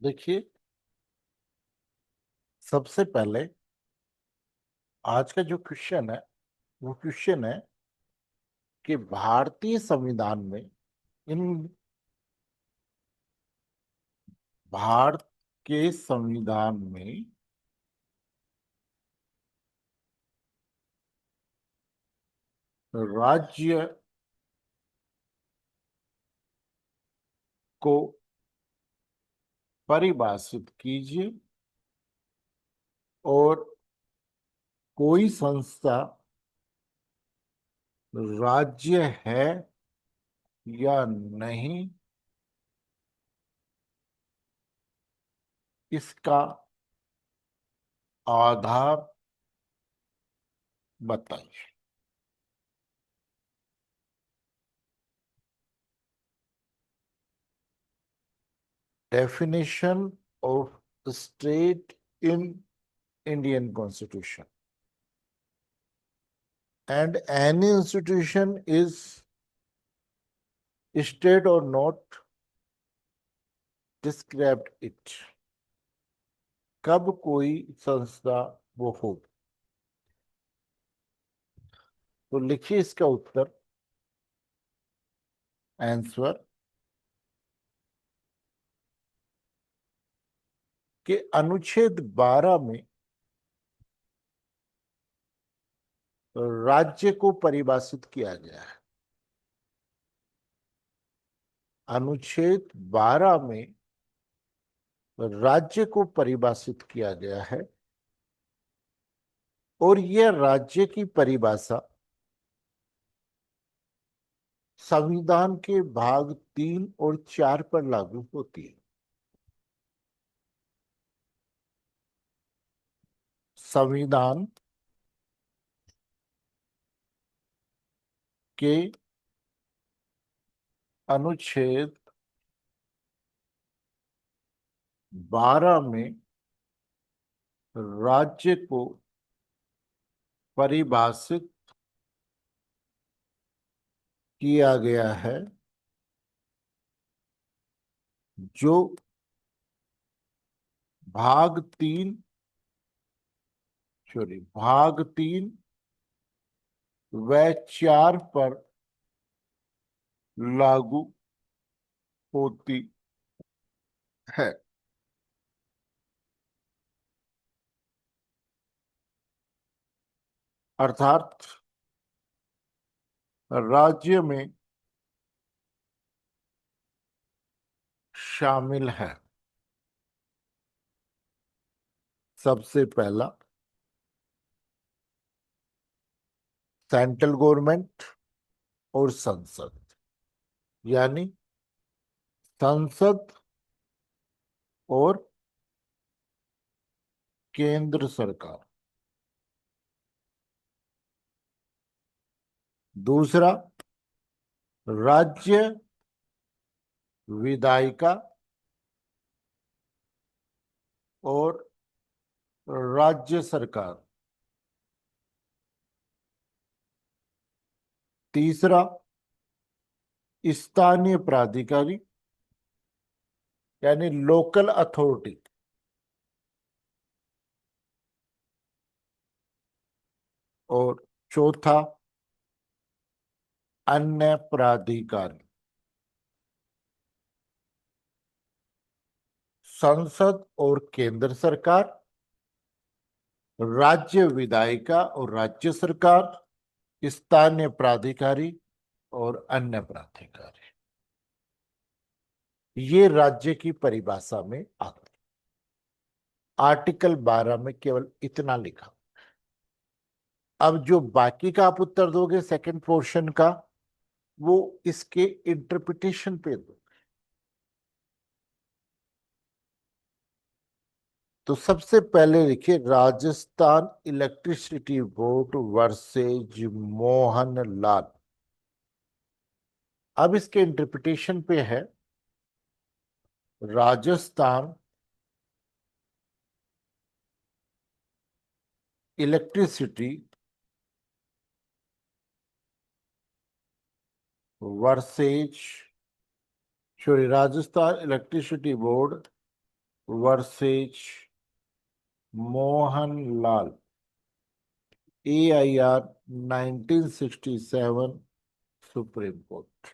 देखिए, सबसे पहले आज का जो क्वेश्चन है वो क्वेश्चन है कि भारतीय संविधान में इन भारत के संविधान में राज्य को परिभाषित कीजिए और कोई संस्था राज्य है या नहीं इसका आधार बताइए। Definition of state in Indian Constitution. And any institution is state or not described it. कब कोई संस्था वो हो, तो लिखिए इसका उत्तर। आंसर कि अनुच्छेद 12 में राज्य को परिभाषित किया गया है। अनुच्छेद 12 में राज्य को परिभाषित किया गया है और यह राज्य की परिभाषा संविधान के भाग 3 और 4 पर लागू होती है। संविधान के अनुच्छेद 12 में राज्य को परिभाषित किया गया है जो भाग 3 व 4 पर लागू होती है। अर्थात राज्य में शामिल है सबसे पहला सेंट्रल गवर्नमेंट और संसद, यानी संसद और केंद्र सरकार। दूसरा राज्य विधायिका और राज्य सरकार। तीसरा स्थानीय प्राधिकारी यानी लोकल अथॉरिटी। और चौथा अन्य प्राधिकारी। संसद और केंद्र सरकार, राज्य विधायिका और राज्य सरकार, स्थानीय प्राधिकारी और अन्य प्राधिकारी, ये राज्य की परिभाषा में आते। आर्टिकल 12 में केवल इतना लिखा। अब जो बाकी का आप उत्तर दोगे सेकंड पोर्शन का, वो इसके इंटरप्रिटेशन पे दो। तो सबसे पहले लिखिए Rajasthan electricity board versus Mohan Lal. अब इसके इंटरप्रिटेशन पे है Rajasthan electricity versus Rajasthan electricity board versus Mohanlal, AIR 1967, supreme court.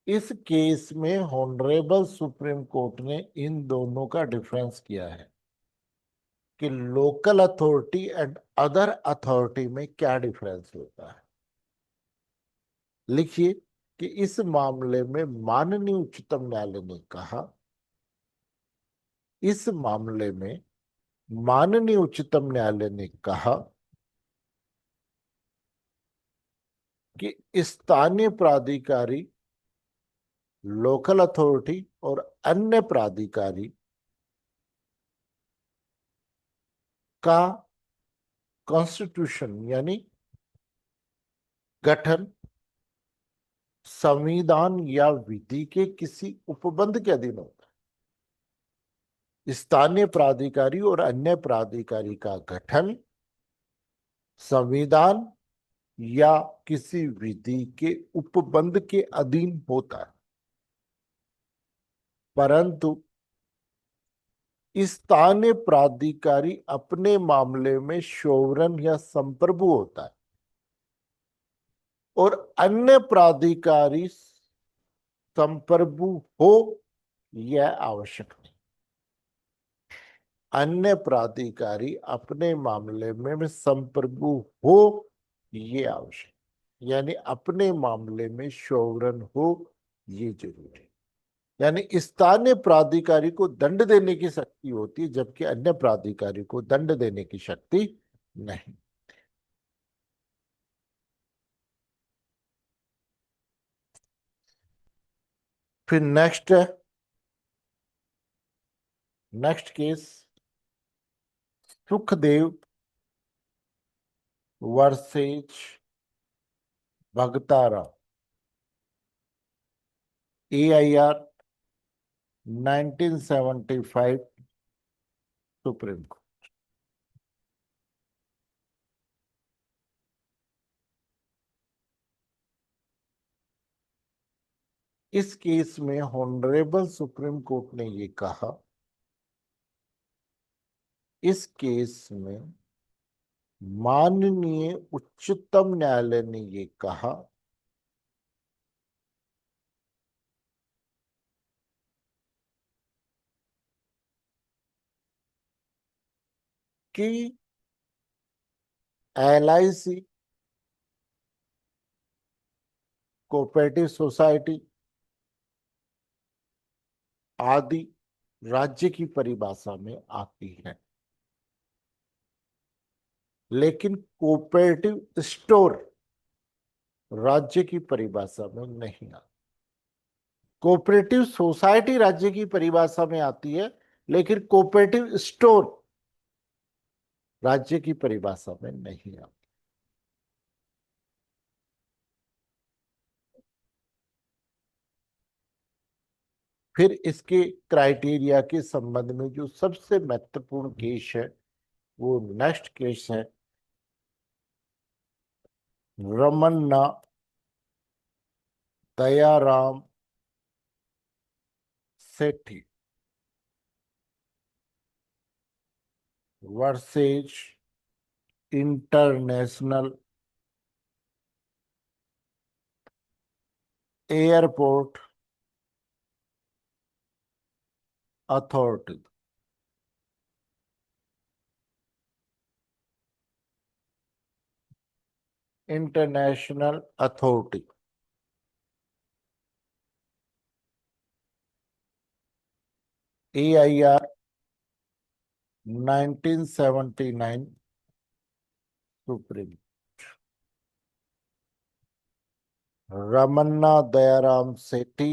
इस केस में ऑनरेबल सुप्रीम कोर्ट ने इन दोनों का डिफरेंस किया है कि local authority and other authority में क्या डिफरेंस होता है। लिखिए कि इस मामले में माननीय उच्चतम न्यायालय ने कहा, इस मामले में माननीय उच्चतम न्यायालय ने कहा कि स्थानीय प्राधिकारी, लोकल अथॉरिटी और अन्य प्राधिकारी का कॉन्स्टिट्यूशन यानी गठन संविधान या विधि के किसी उपबंध के अधीन होता है। स्थानीय प्राधिकारी और अन्य प्राधिकारी का गठन संविधान या किसी विधि के उपबंध के अधीन होता है, परंतु स्थानीय प्राधिकारी अपने मामले में सोवरेन या संप्रभु होता है और अन्य प्राधिकारी संप्रभु हो यह आवश्यक नहीं। अन्य प्राधिकारी अपने मामले में संप्रभु हो ये आवश्यक, यानी अपने मामले में सोवरेन हो ये जरूरी है। यानी स्थानीय प्राधिकारी को दंड देने की शक्ति होती है जबकि अन्य प्राधिकारी को दंड देने की शक्ति नहीं। फिर next case Sukhdev versus Bhagtaram, AIR 1975, supreme court. इस केस में ऑनरेबल सुप्रीम कोर्ट ने ये कहा, इस केस में माननीय उच्चतम न्यायालय ने ये कहा कि LIC, कोऑपरेटिव सोसाइटी आदि राज्य की परिभाषा में आती है, लेकिन कोऑपरेटिव स्टोर राज्य की परिभाषा में नहीं आती। कोऑपरेटिव सोसाइटी राज्य की परिभाषा में आती है लेकिन कोऑपरेटिव स्टोर राज्य की परिभाषा में नहीं आती। फिर इसके क्राइटेरिया के संबंध में जो सबसे महत्वपूर्ण केस है वो नेक्स्ट केस है Ramanna Dayaram Sethi versus international airport authority, international authority, AIR 1979, supreme. Ramanna Dayaram Sethi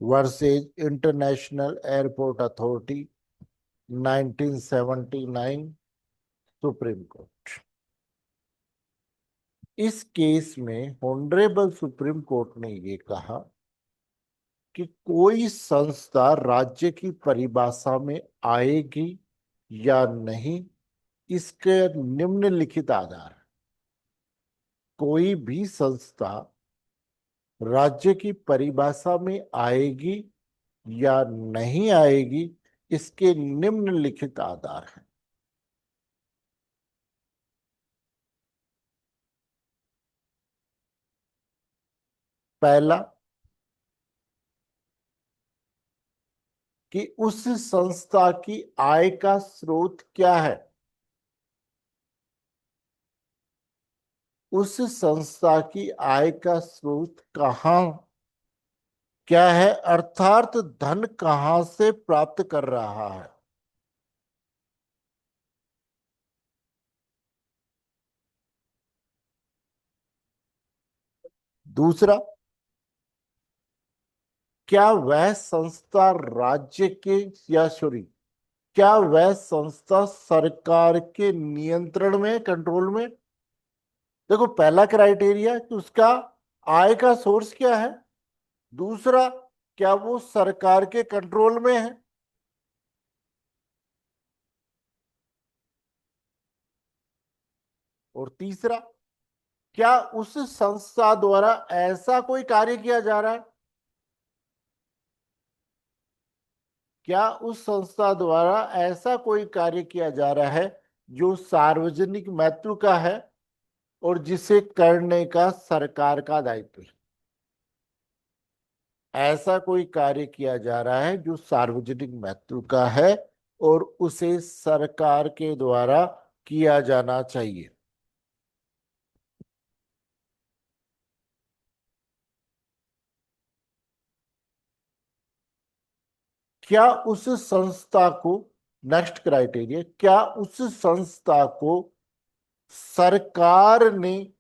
versus international airport authority 1979, supreme court. इस केस में ऑनरेबल सुप्रीम कोर्ट ने ये कहा कि कोई संस्था राज्य की परिभाषा में आएगी या नहीं, इसके निम्नलिखित आधार। कोई भी संस्था राज्य की परिभाषा में आएगी या नहीं आएगी, इसके निम्नलिखित आधार हैं। पहला, कि उस संस्था की आय का स्रोत क्या है। उस संस्था की आय का स्रोत कहाँ क्या है, अर्थात धन कहां से प्राप्त कर रहा है। दूसरा, क्या वह संस्था राज्य के या सॉरी क्या वह संस्था सरकार के नियंत्रण में, कंट्रोल में। देखो, पहला क्राइटेरिया कि उसका आय का सोर्स क्या है। दूसरा, क्या वो सरकार के कंट्रोल में है। और तीसरा, क्या उस संस्था द्वारा ऐसा कोई कार्य किया जा रहा है। क्या उस संस्था द्वारा ऐसा कोई कार्य किया जा रहा है जो सार्वजनिक महत्व का है और जिसे करने का सरकार का दायित्व है। ऐसा कोई कार्य किया जा रहा है जो सार्वजनिक महत्व का है और उसे सरकार के द्वारा किया जाना चाहिए। क्या उस संस्था को, नेक्स्ट क्राइटेरिया, क्या उस संस्था को सरकार ने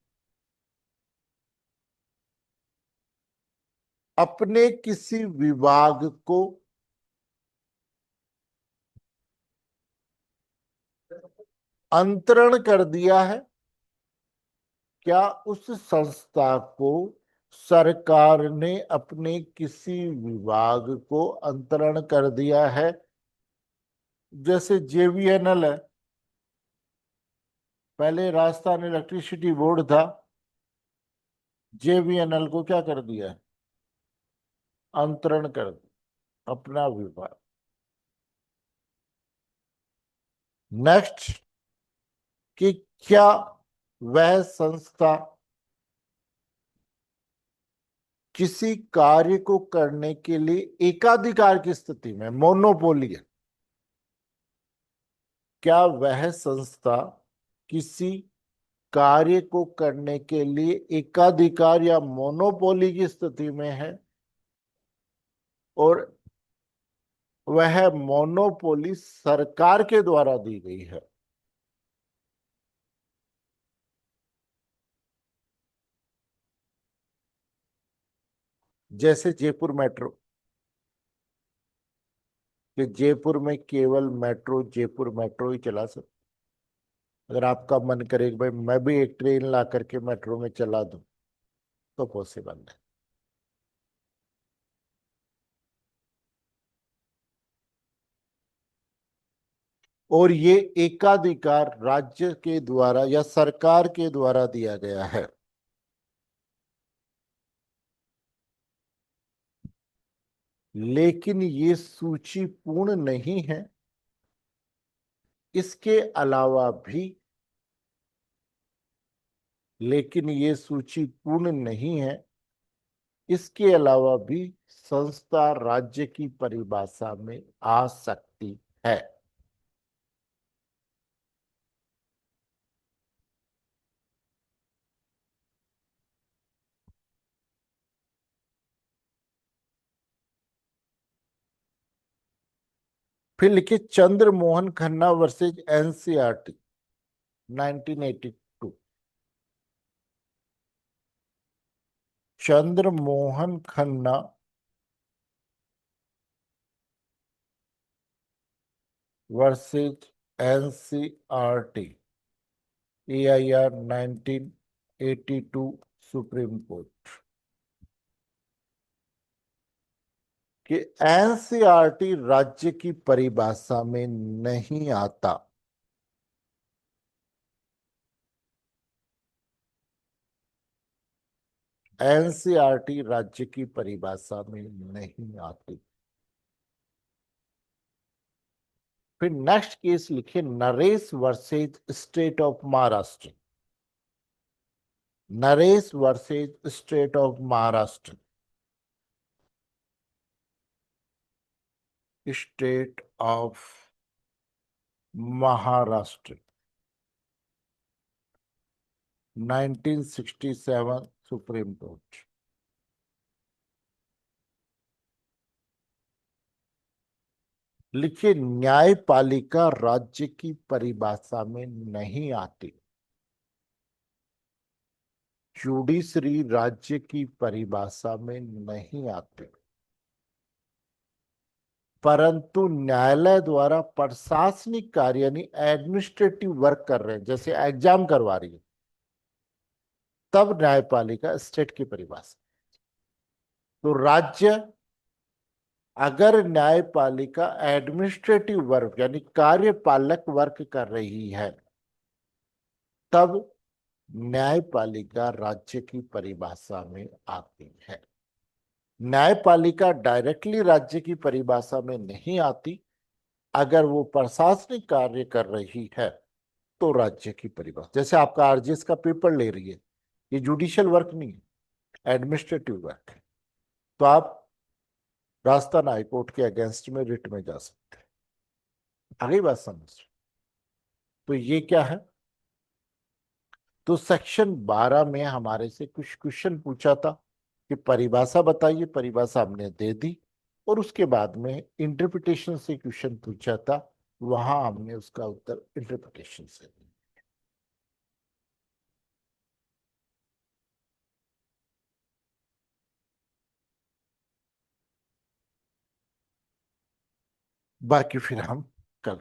अपने किसी विभाग को अंतरण कर दिया है। क्या उस संस्था को सरकार ने अपने किसी विभाग को अंतरण कर दिया है। जैसे जेवीएनएल है, पहले राजस्थान इलेक्ट्रिसिटी बोर्ड था, जेवीएनएल को क्या कर दिया है, अंतरण कर दिया अपना विभाग। नेक्स्ट, कि क्या वह संस्था किसी कार्य को करने के लिए एकाधिकार की स्थिति में, मोनोपोली है। क्या वह संस्था किसी कार्य को करने के लिए एकाधिकार या मोनोपोली की स्थिति में है और वह मोनोपोली सरकार के द्वारा दी गई है। जैसे जयपुर मेट्रो, कि जयपुर में केवल मेट्रो, जयपुर मेट्रो ही चला सकता। अगर आपका मन करे कि भाई मैं भी एक ट्रेन ला करके मेट्रो में चला दूं, तो पॉसिबल है। और ये एकाधिकार राज्य के द्वारा या सरकार के द्वारा दिया गया है। लेकिन ये सूची पूर्ण नहीं है। इसके अलावा भी, लेकिन ये सूची पूर्ण नहीं है, इसके अलावा भी संस्था राज्य की परिभाषा में आ सकती है। फिर लिखिए, Chandra Mohan Khanna versus NCERT 1982। Chandra Mohan Khanna versus NCERT, AIR 1982, supreme court. कि एनसीईआरटी राज्य की परिभाषा में नहीं आता। एनसीईआरटी राज्य की परिभाषा में नहीं आती। फिर नेक्स्ट केस लिखे Naresh versus state of Maharashtra. Naresh versus state of Maharashtra. State of Maharashtra 1967 supreme court. लिखिए न्यायपालिका राज्य की परिभाषा में नहीं आती। जुडिशरी राज्य की परिभाषा में नहीं आती, परंतु न्यायालय द्वारा प्रशासनिक कार्य यानी एडमिनिस्ट्रेटिव वर्क कर रहे हैं, जैसे एग्जाम करवा रही है, तब न्यायपालिका स्टेट की परिभाषा। तो राज्य अगर न्यायपालिका एडमिनिस्ट्रेटिव वर्क यानी कार्यपालक वर्क कर रही है, तब न्यायपालिका राज्य की परिभाषा में आती है। न्यायपालिका डायरेक्टली राज्य की परिभाषा में नहीं आती। अगर वो प्रशासनिक कार्य कर रही है तो राज्य की परिभाषा, जैसे आपका आरजीएस का पेपर ले रही है, ये जुडिशियल वर्क नहीं है, एडमिनिस्ट्रेटिव वर्क है, तो आप राजस्थान हाईकोर्ट के अगेंस्ट में रिट में जा सकते हैं। आगे बात समझ। तो ये क्या है, तो सेक्शन 12 में हमारे से कुछ क्वेश्चन पूछा था कि परिभाषा बताइए, परिभाषा हमने दे दी, और उसके बाद में इंटरप्रिटेशन से क्वेश्चन पूछा था, वहां हमने उसका उत्तर इंटरप्रिटेशन से दिया। बाकी फिर हम कल